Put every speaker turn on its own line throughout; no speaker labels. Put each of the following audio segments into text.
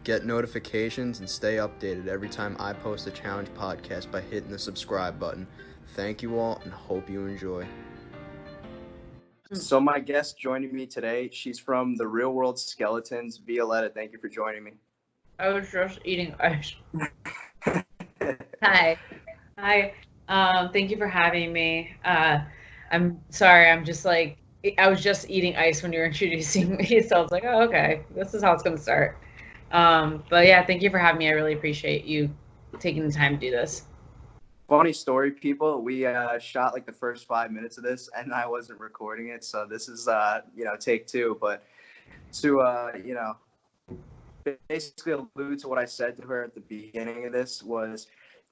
Get notifications and stay updated every time I post a challenge podcast by hitting the subscribe button. Thank you all and hope you enjoy. So my guest joining me today, she's from the Real World Skeletons. Violetta, thank you for joining me.
I was just eating ice. Hi. Thank you for having me. I'm sorry, I was just eating ice when you were introducing me, so I was like, oh, okay, this is how it's going to start. But yeah, thank you for having me. I really appreciate you taking the time to do this.
Funny story, people. We shot like the first 5 minutes of this, and I wasn't recording it, so this is take two. But to basically allude to what I said to her at the beginning of this was,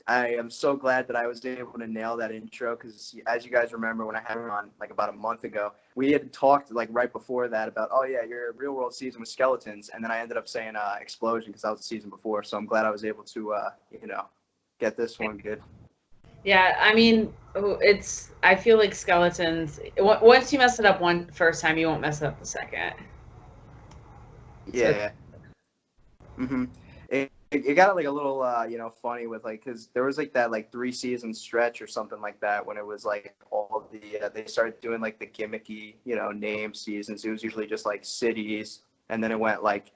I am so glad that I was able to nail that intro because, as you guys remember, when I had her on like about a month ago, we had talked like right before that about, oh yeah, your Real World season with Skeletons, and then I ended up saying Explosion because that was the season before. So I'm glad I was able to get this one good.
Yeah, I mean, I feel like Skeletons, once you mess it up first time, you won't mess it up the second.
Yeah. Mm-hmm. It got like a little funny with like, because there was like that like 3-season stretch or something like that when it was like all the they started doing like the gimmicky name seasons. It was usually just like cities, and then it went like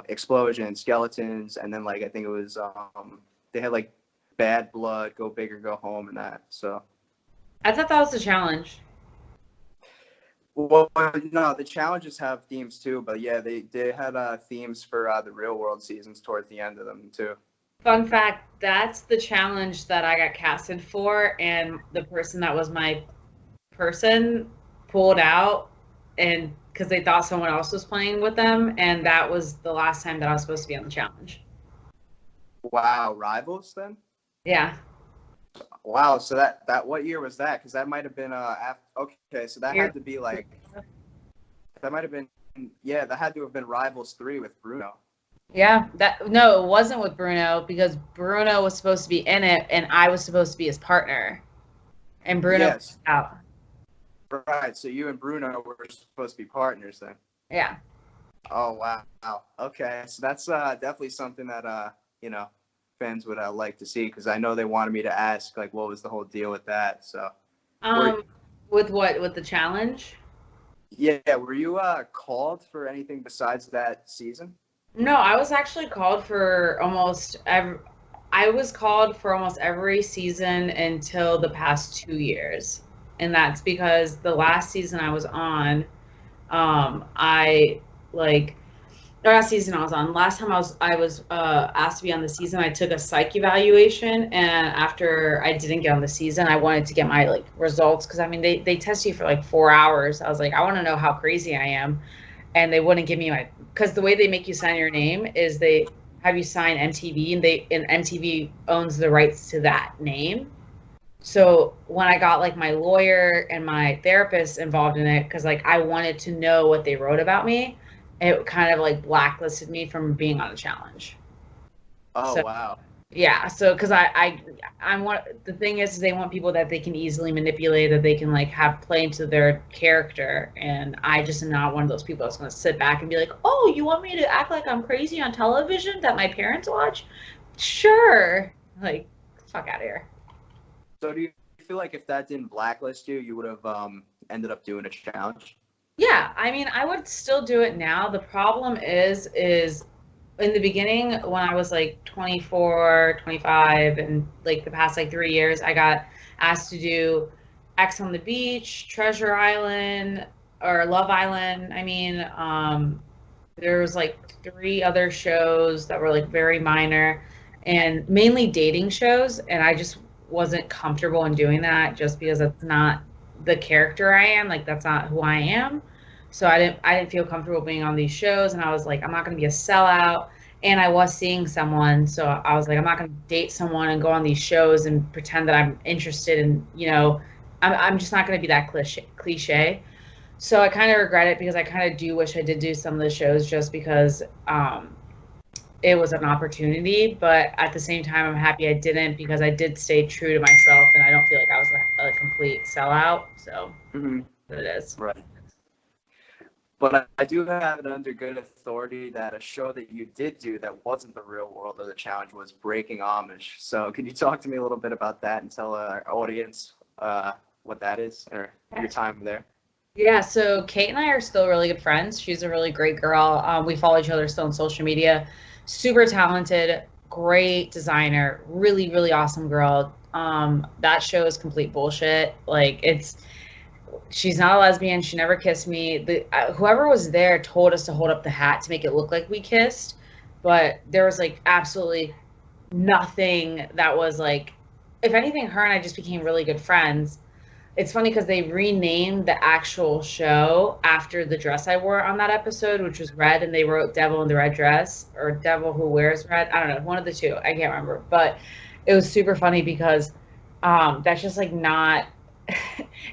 Explosion, Skeletons, and then like I think it was they had like Bad Blood, Go Big or Go Home, and that. So
I thought that was the challenge.
Well, no, the challenges have themes too, but yeah, they had themes for the Real World seasons towards the end of them too.
Fun fact, that's the challenge that I got casted for, and the person that was my person pulled out, and because they thought someone else was playing with them, and that was the last time that I was supposed to be on the challenge.
Wow, rivals then?
Yeah.
Wow, so that what year was that? Because that might have been okay, so that had to be like that might have been that had to have been Rivals 3 with Bruno.
Yeah, it wasn't with Bruno because Bruno was supposed to be in it and I was supposed to be his partner, and Bruno was out.
Right, so you and Bruno were supposed to be partners then.
Yeah.
Oh wow. Okay, so that's definitely something that fans would like to see, because I know they wanted me to ask like what was the whole deal with that. So
with what, with the challenge?
Yeah, were you called for anything besides that season?
No, I was actually called for almost every season until the past 2 years, and that's because the last season I was on, last time I was asked to be on the season, I took a psych evaluation, and after I didn't get on the season, I wanted to get my results, because I mean they test you for like 4 hours. I was like, I want to know how crazy I am, and they wouldn't give me because the way they make you sign your name is they have you sign MTV, and MTV owns the rights to that name. So when I got my lawyer and my therapist involved in it, because I wanted to know what they wrote about me, it kind of blacklisted me from being on the challenge.
Oh, so, wow.
Yeah. So, because the thing is they want people that they can easily manipulate, that they can have play into their character. And I just am not one of those people that's going to sit back and be like, oh, you want me to act like I'm crazy on television that my parents watch? Sure. Fuck out of here.
So do you feel like if that didn't blacklist you, you would have ended up doing a challenge?
Yeah, I mean, I would still do it now. The problem is in the beginning when I was 24, 25, and the past 3 years, I got asked to do X on the Beach, Treasure Island, or Love Island. I mean, there was 3 other shows that were very minor and mainly dating shows, and I just wasn't comfortable in doing that just because it's not the character I am. That's not who I am. So I didn't feel comfortable being on these shows, and I was I'm not going to be a sellout. And I was seeing someone, so I was I'm not going to date someone and go on these shows and pretend that I'm interested in, I'm just not going to be that cliche. So I kind of regret it, because I kind of do wish I did do some of the shows just because it was an opportunity. But at the same time, I'm happy I didn't, because I did stay true to myself, and I don't feel like I was a complete sellout. So
what
it is.
Right. But I do have it under good authority that a show that you did do that wasn't the Real World of the Challenge was Breaking Amish. So could you talk to me a little bit about that and tell our audience what that is or your time there?
Yeah, so Kate and I are still really good friends. She's a really great girl. We follow each other still on social media. Super talented, great designer, really, really awesome girl. That show is complete bullshit. Like she's not a lesbian. She never kissed me. Whoever was there told us to hold up the hat to make it look like we kissed, but there was like absolutely nothing that was like. If anything, her and I just became really good friends. It's funny because they renamed the actual show after the dress I wore on that episode, which was red, and they wrote Devil in the Red Dress or Devil Who Wears Red. I don't know, one of the two. I can't remember. But it was super funny because that's just like not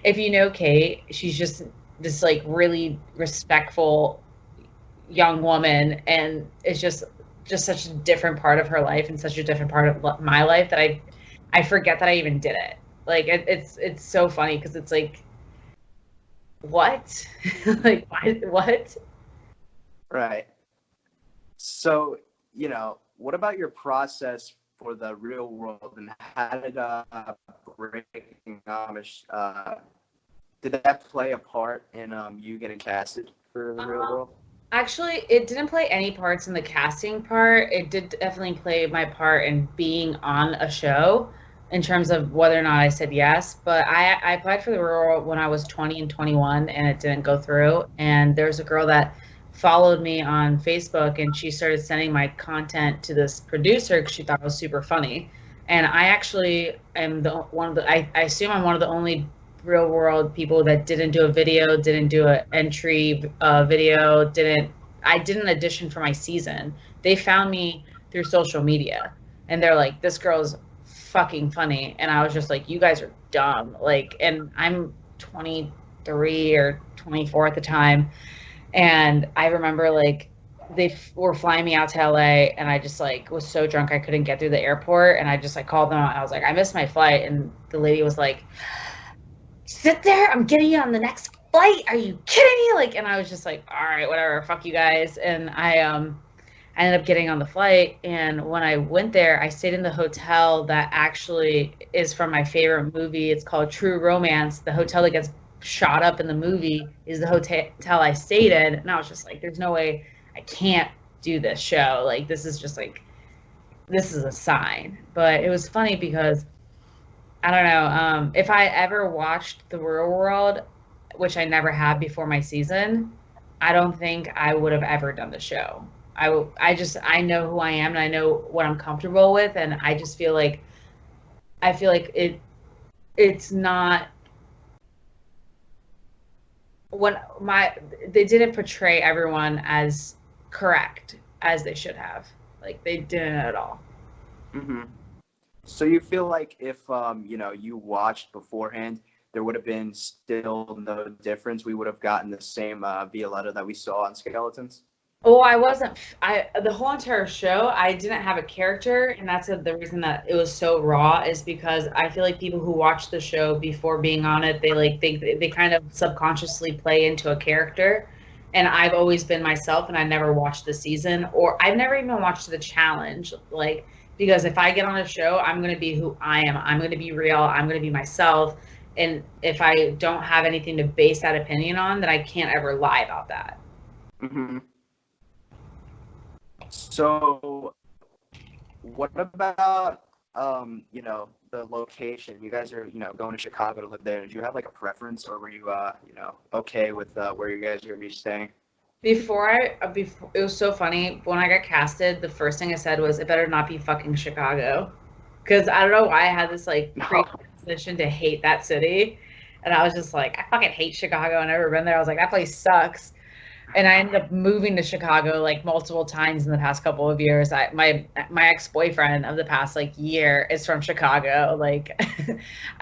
if you know Kate, she's just this like really respectful young woman, and it's just such a different part of her life and such a different part of my life that I forget that I even did it. Like it's so funny because it's like, what? Like what?
Right. So, what about your process for the Real World, and how did Breaking Amish, did that play a part in you getting casted for the Real World?
Actually, it didn't play any parts in the casting part. It did definitely play my part in being on a show in terms of whether or not I said yes. But I applied for the Real World when I was 20 and 21, and it didn't go through. And there was a girl that followed me on Facebook, and she started sending my content to this producer because she thought it was super funny. And I actually am I assume I'm one of the only Real World people that didn't do a video, didn't do an entry video, I did an audition for my season. They found me through social media, and they're like, this girl's fucking funny. And I was just like, you guys are dumb. Like, and I'm 23 or 24 at the time. And I remember like they were flying me out to LA, and I just like was so drunk I couldn't get through the airport, and I just like called them. I was like, I missed my flight, and the lady was like, sit there, I'm getting you on the next flight, are you kidding me? Like, and I was just like, all right, whatever, fuck you guys. And I ended up getting on the flight, and when I went there, I stayed in the hotel that actually is from my favorite movie. It's called True Romance. The hotel that gets shot up in the movie is the hotel I stayed in, and I was just like, there's no way I can't do this show. Like, this is just like, this is a sign. But it was funny because I don't know, if I ever watched The Real World, which I never had before my season, I don't think I would have ever done the show. I know who I am, and I know what I'm comfortable with, and I just feel like it's not they didn't portray everyone as correct as they should have. Like, they didn't at all.
Mm-hmm. So you feel like if you watched beforehand, there would have been still no difference? We would have gotten the same Violetta that we saw on Skeletons?
Oh, the whole entire show, I didn't have a character, and that's the reason that it was so raw, is because I feel like people who watch the show before being on it, they kind of subconsciously play into a character. And I've always been myself, and I never watched the season, or I've never even watched the challenge. Like, because if I get on a show, I'm going to be who I am. I'm going to be real. I'm going to be myself. And if I don't have anything to base that opinion on, then I can't ever lie about that.
Mm-hmm. So what about, the location? You guys are, going to Chicago to live there. Did you have like a preference, or were you, okay with where you guys are going to be staying?
Before it was so funny. When I got casted, the first thing I said was, it better not be fucking Chicago. Because I don't know why I had this like predisposition to hate that city. And I was just like, I fucking hate Chicago. I've never been there. I was like, that place sucks. And I ended up moving to Chicago like multiple times in the past couple of years. My ex-boyfriend of the past like year is from Chicago. Like,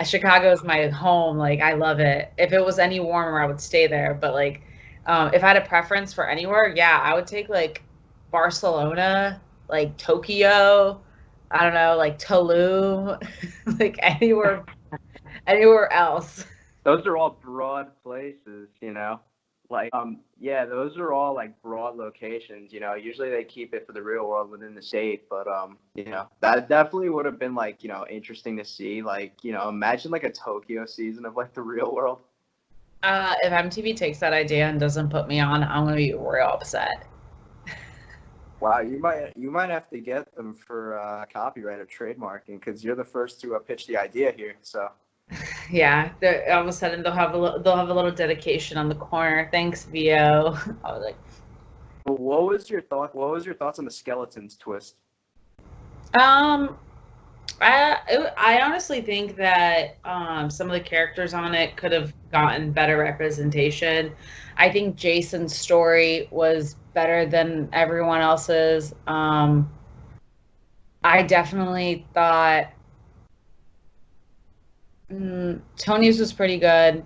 Chicago is my home. Like, I love it. If it was any warmer, I would stay there. But like, if I had a preference for anywhere, yeah, I would take like Barcelona, like Tokyo, I don't know, like Tulum, like anywhere else.
Those are all broad places, Like, yeah, those are all like broad locations. You know, usually they keep it for the real world within the state, but you know, that definitely would have been like, you know, interesting to see. Like, you know, imagine like a Tokyo season of like the real world.
If MTV takes that idea and doesn't put me on, I'm gonna be real upset.
Wow, you might have to get them for copyright or trademarking because you're the first to pitch the idea here. So.
Yeah, all of a sudden they'll have a little dedication on the corner. Thanks, VO. I was like,
Well, what was your thought? What was your thoughts on the skeletons twist?
I honestly think that some of the characters on it could have gotten better representation. I think Jason's story was better than everyone else's. I definitely thought Tony's was pretty good.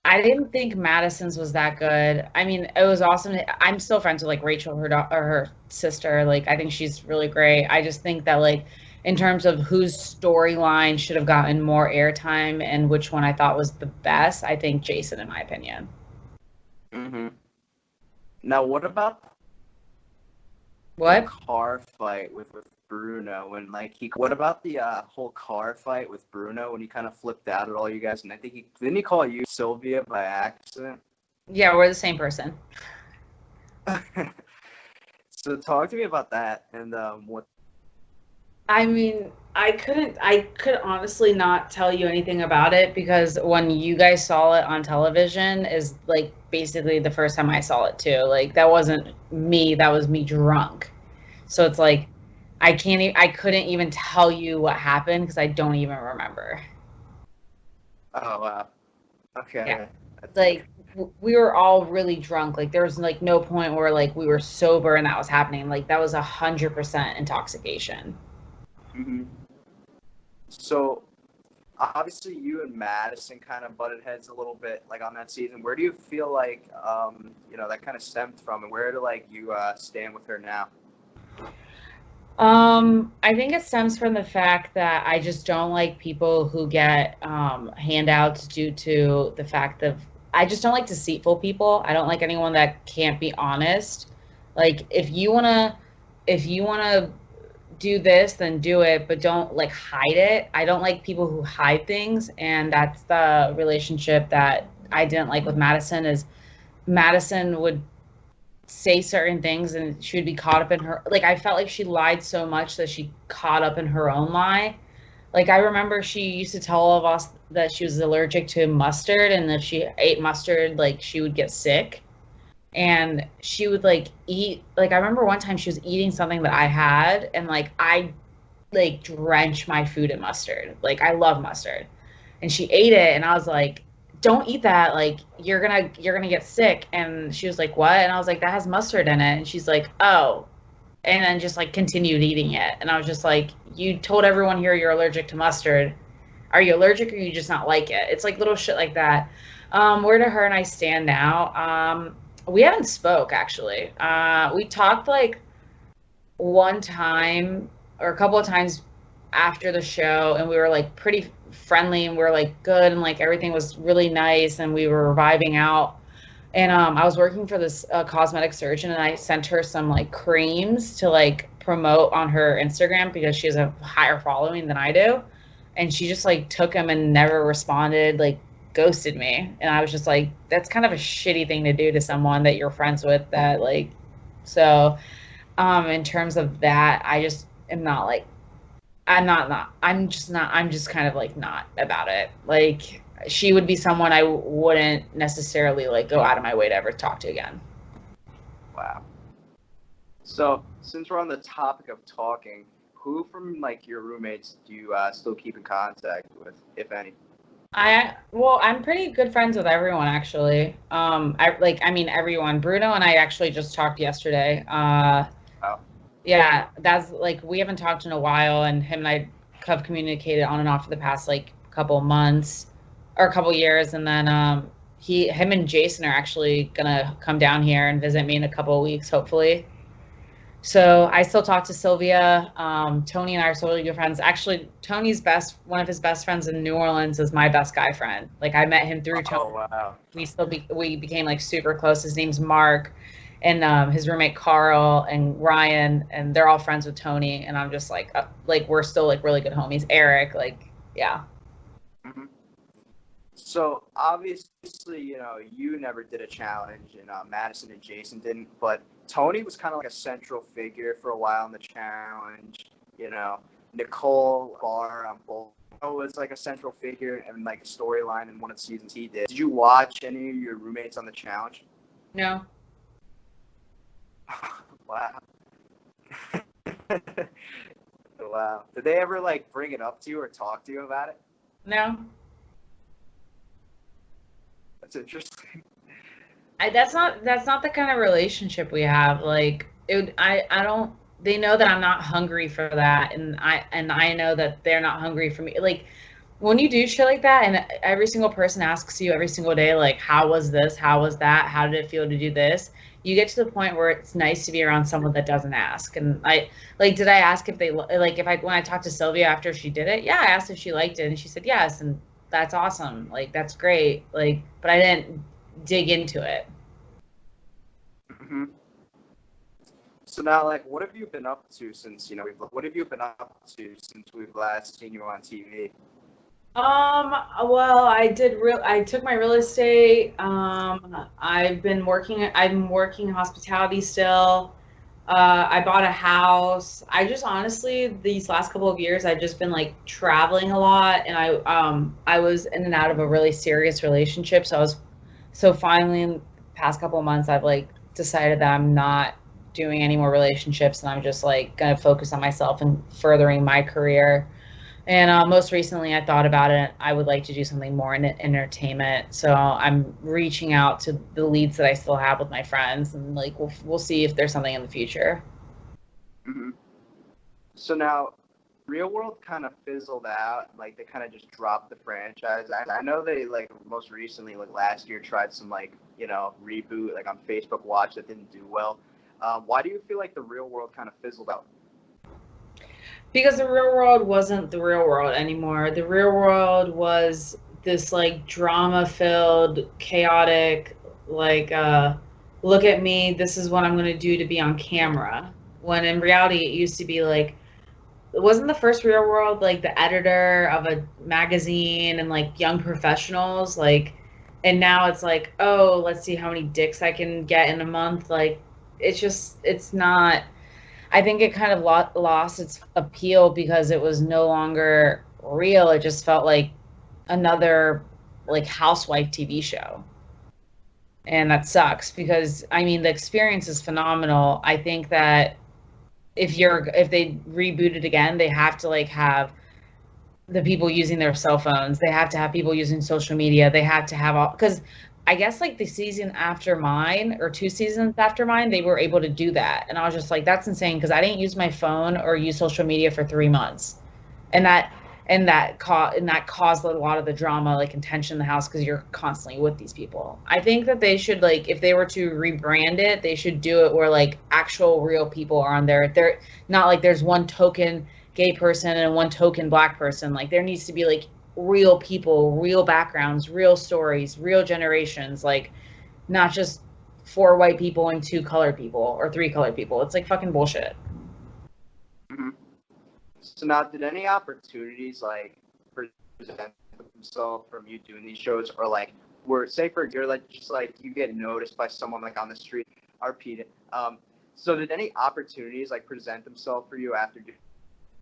I didn't think Madison's was that good. I mean, it was awesome. I'm still friends with like Rachel, her sister. Like, I think she's really great. I just think that like in terms of whose storyline should have gotten more airtime and which one I thought was the best, I think Jason, in my opinion.
Mm-hmm. Now, what about
What?
the car fight with Bruno when like what about the whole car fight with Bruno when he kind of flipped out at all you guys, and I think didn't he call you Sylvia by accident?
Yeah, we're the same person.
So talk to me about that and what.
I mean, I could honestly not tell you anything about it because when you guys saw it on television is like basically the first time I saw it too. Like that wasn't me, that was me drunk. So it's like I couldn't even tell you what happened because I don't even remember.
Oh wow. Okay.
Yeah. Like we were all really drunk. Like there was like no point where like we were sober and that was happening. Like that was 100% intoxication.
Mm-hmm. So obviously you and Madison kind of butted heads a little bit like on that season. Where do you feel like you know that kind of stemmed from, and where do like you stand with her now?
I think it stems from the fact that I just don't like people who get handouts due to the fact of I just don't like deceitful people. I don't like anyone that can't be honest. Like if you wanna do this, then do it, but don't like hide it. I don't like people who hide things, and that's the relationship that I didn't like with Madison. Is Madison would say certain things and she would be caught up in her, like I felt like she lied so much that she caught up in her own lie. Like I remember she used to tell all of us that she was allergic to mustard and that she ate mustard like she would get sick. And she would like eat, like I remember one time she was eating something that I had and like I like drench my food in mustard. Like I love mustard. And she ate it and I was like, don't eat that, like you're gonna get sick. And she was like, what? And I was like, that has mustard in it. And she's like, oh. And then just like continued eating it. And I was just like, you told everyone here you're allergic to mustard. Are you allergic or you just not like it? It's like little shit like that. Where do her and I stand now? We haven't spoke actually. We talked like one time or a couple of times after the show, and we were like pretty friendly and we were like good and like everything was really nice and we were vibing out. And I was working for this cosmetic surgeon and I sent her some like creams to like promote on her Instagram because she has a higher following than I do. And she just like took them and never responded, like ghosted me. And I was just like, that's kind of a shitty thing to do to someone that you're friends with that like, so in terms of that, I just am not like, I'm just kind of like not about it. Like she would be someone I wouldn't necessarily like go out of my way to ever talk to again.
Wow. So since we're on the topic of talking, who from like your roommates do you still keep in contact with, if any?
I'm pretty good friends with everyone actually. I mean everyone. Bruno and I actually just talked yesterday.
Oh.
Yeah, that's like we haven't talked in a while, and him and I have communicated on and off for the past like couple months or a couple years, and then him and Jason are actually gonna come down here and visit me in a couple of weeks, hopefully. So I still talk to Sylvia. Tony and I are still really good friends. Actually, one of his best friends in New Orleans is my best guy friend. Like I met him through Tony.
Oh wow.
We became like super close. His name's Mark, and his roommate Carl and Ryan, and they're all friends with Tony. And I'm just like we're still like really good homies. Eric, like yeah.
Mm-hmm. So obviously, you never did a challenge, and Madison and Jason didn't. But Tony was kind of like a central figure for a while in the challenge. Nicole Barr on both was like a central figure and like a storyline in one of the seasons he did. Did you watch any of your roommates on the challenge?
No.
Wow. Wow. Did they ever like bring it up to you or talk to you about it?
No.
That's interesting.
That's not the kind of relationship we have. Like I don't. They know that I'm not hungry for that, and I know that they're not hungry for me. Like when you do shit like that, and every single person asks you every single day, like, how was this? How was that? How did it feel to do this? You get to the point where it's nice to be around someone that doesn't ask. And did I ask if they like when I talked to Sylvia after she did it? Yeah, I asked if she liked it, and she said yes, and that's awesome. Like that's great. Like, but I didn't dig into it.
Mm-hmm. So now, like, what have you been up to since what have you been up to since we've last seen you on TV?
Well, I took my real estate. I'm working hospitality still. I bought a house. I just honestly, these last couple of years, I've just been like traveling a lot, and I was in and out of a really serious relationship. So finally in the past couple of months, I've like decided that I'm not doing any more relationships, and I'm just like gonna focus on myself and furthering my career. And most recently, I thought about it. I would like to do something more in entertainment. So I'm reaching out to the leads that I still have with my friends, and like we'll see if there's something in the future.
Mm-hmm. So now, Real World kind of fizzled out. Like they kind of just dropped the franchise. I know they like most recently, like last year, tried some reboot like on Facebook Watch that didn't do well. Why do you feel like the Real World kind of fizzled out?
Because the real world wasn't the real world anymore. The real world was this like drama-filled, chaotic, like look at me, this is what I'm going to do to be on camera. When in reality, it used to be like, it wasn't the first real world like the editor of a magazine and like young professionals like, and now it's like, oh, let's see how many dicks I can get in a month. Like it's not. I think it kind of lost its appeal because it was no longer real. It just felt like another like housewife TV show. And that sucks because I mean the experience is phenomenal. I think that if they reboot it again, they have to like have the people using their cell phones. They have to have people using social media. They have to have all, because I guess like the season after mine or 2 seasons after mine, they were able to do that. And I was just like, that's insane because I didn't use my phone or use social media for 3 months. And that caused a lot of the drama, like and tension in the house because you're constantly with these people. I think that they should like, if they were to rebrand it, they should do it where like actual real people are on there. They're not like there's one token gay person and one token black person. Like there needs to be like real people, real backgrounds, real stories, real generations, like not just 4 white people and 2 colored people or 3 colored people. It's like fucking bullshit.
Mm-hmm. So now, did any opportunities like present themselves from you doing these shows, or like say for you're like just like you get noticed by someone like on the street? I repeat it. So did any opportunities like present themselves for you after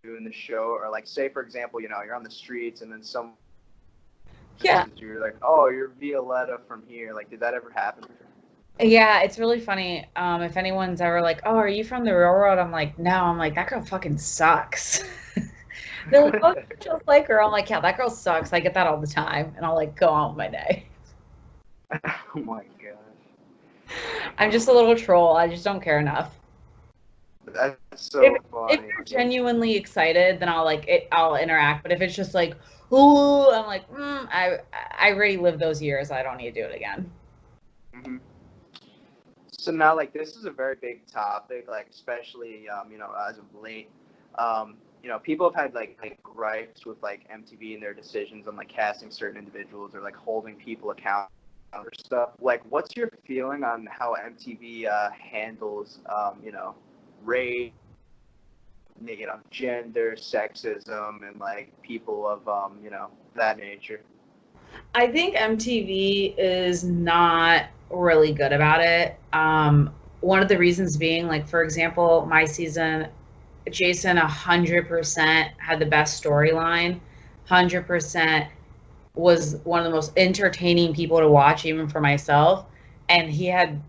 doing the show, or like say for example, you're on the streets and then some you're like, oh, you're Violetta from here. Like, did that ever happen?
Yeah, it's really funny. If anyone's ever like, oh, are you from the real world? I'm like, no. I'm like, that girl fucking sucks. They're like, oh, just like her. I'm like, yeah, that girl sucks. I get that all the time, and I'll like go on with my day.
Oh my gosh.
I'm just a little troll. I just don't care enough.
That's so funny.
If you're genuinely excited, then I'll interact. But if it's just like, ooh, I'm like, I already lived those years. I don't need to do it again.
Mm-hmm. So now, like, this is a very big topic, like, especially, you know, as of late. You know, people have had, like gripes with, like, MTV and their decisions on, like, casting certain individuals or, like, holding people accountable for stuff. Like, what's your feeling on how MTV handles, you know, race, you know, gender, sexism, and, like, people of, you know, that nature?
I think MTV is not really good about it. One of the reasons being, like, for example, my season, Jason 100% had the best storyline, 100% was one of the most entertaining people to watch, even for myself. And he had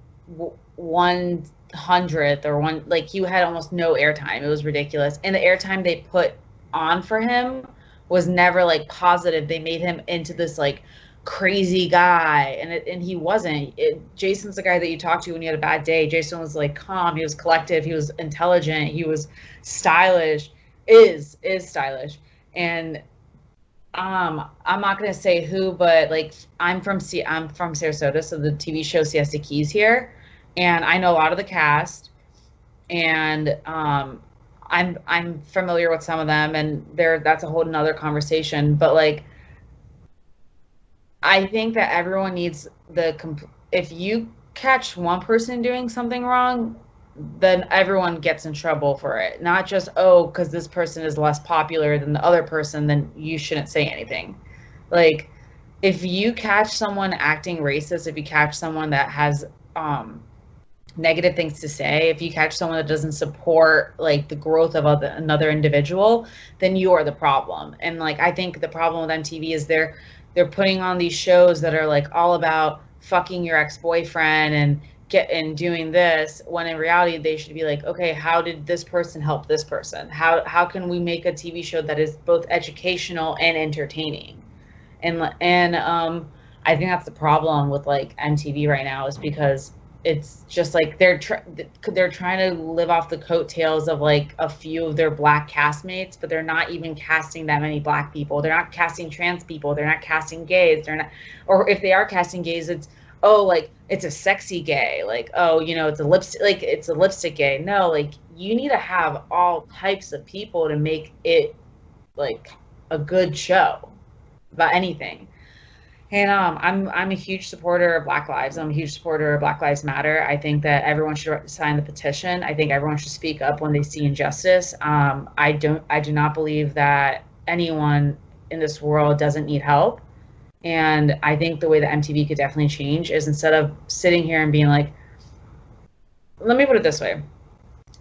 100th or one, like, he had almost no airtime. It was ridiculous. And the airtime they put on for him was never like positive. They made him into this like crazy guy, and he wasn't. Jason's the guy that you talk to when you had a bad day. Jason was like calm, he was collective, he was intelligent, he was stylish, is stylish. And I'm not gonna say who, but like I'm from Sarasota, so the TV show Siesta Key's here, and I know a lot of the cast, and I'm familiar with some of them, and that's a whole nother conversation. But like, I think that everyone needs if you catch one person doing something wrong, then everyone gets in trouble for it. Not just, oh, because this person is less popular than the other person, then you shouldn't say anything. Like, if you catch someone acting racist, if you catch someone that has negative things to say, if you catch someone that doesn't support like the growth of another individual, then you are the problem. And like, I think the problem with MTV is they're putting on these shows that are like all about fucking your ex-boyfriend and doing this, when in reality they should be like, okay, how did this person help this person? How can we make a TV show that is both educational and entertaining? And I think that's the problem with like MTV right now, is because it's just like they're trying to live off the coattails of like a few of their black castmates, but they're not even casting that many black people. They're not casting trans people. They're not casting gays. They're not, or if they are casting gays, it's, oh, like it's a sexy gay, like, oh, you know, it's a lipstick gay. No, like you need to have all types of people to make it like a good show about anything. And I'm a huge supporter of Black Lives. I'm a huge supporter of Black Lives Matter. I think that everyone should sign the petition. I think everyone should speak up when they see injustice. I do not believe that anyone in this world doesn't need help. And I think the way that MTV could definitely change is, instead of sitting here and being like, let me put it this way.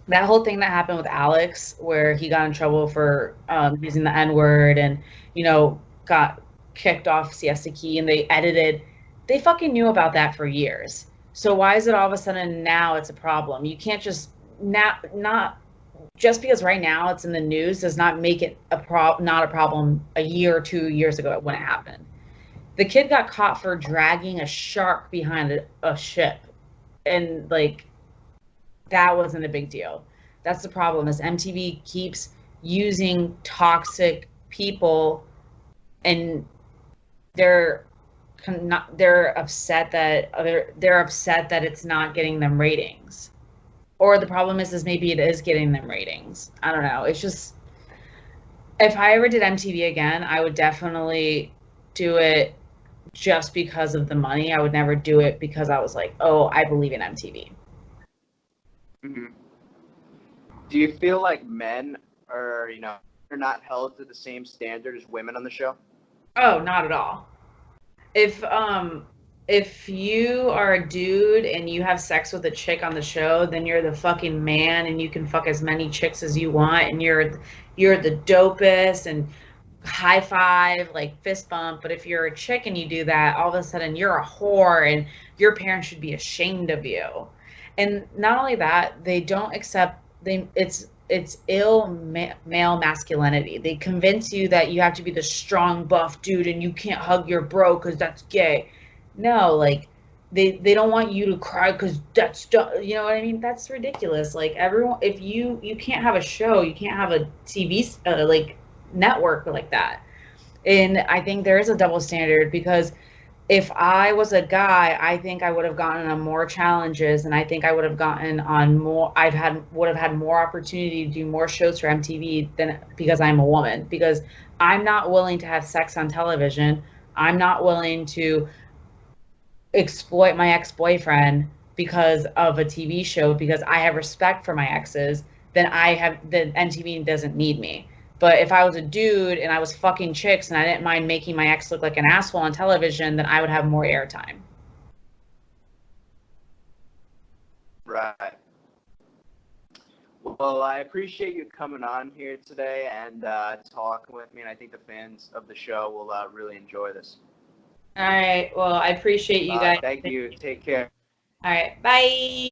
That whole thing that happened with Alex, where he got in trouble for using the N-word and, you know, got kicked off Siesta Key, and they fucking knew about that for years. So why is it all of a sudden now it's a problem? You can't just not just because right now it's in the news does not make it not a problem a year or 2 years ago when it happened. The kid got caught for dragging a shark behind a ship, and like that wasn't a big deal. That's the problem, is MTV keeps using toxic people, and they're upset that it's not getting them ratings. Or the problem is maybe it is getting them ratings. I don't know. It's just, if I ever did MTV again, I would definitely do it just because of the money. I would never do it because I was like, oh, I believe in MTV.
Mm-hmm. Do you feel like men are, you know, are not held to the same standard as women on the show?
Oh, not at all. If you are a dude and you have sex with a chick on the show, then you're the fucking man, and you can fuck as many chicks as you want, and you're the dopest, and high five, like fist bump. But if you're a chick and you do that, all of a sudden you're a whore, and your parents should be ashamed of you. And not only that, they don't accept it's ill male masculinity. They convince you that you have to be the strong buff dude and you can't hug your bro because that's gay. No, like they don't want you to cry because that's, you know what I mean? That's ridiculous. Like, everyone, if you can't have a show, you can't have a TV like network like that. And I think there is a double standard, because if I was a guy, I think I would have gotten on more challenges, and I think I would have gotten on more. Would have had more opportunity to do more shows for MTV than because I'm a woman. Because I'm not willing to have sex on television. I'm not willing to exploit my ex-boyfriend because of a TV show, because I have respect for my exes. Then MTV doesn't need me. But if I was a dude and I was fucking chicks and I didn't mind making my ex look like an asshole on television, then I would have more airtime.
Right. Well, I appreciate you coming on here today and talking with me, and I think the fans of the show will really enjoy this.
All right. Well, I appreciate you guys.
Thank you. Take care.
All right. Bye.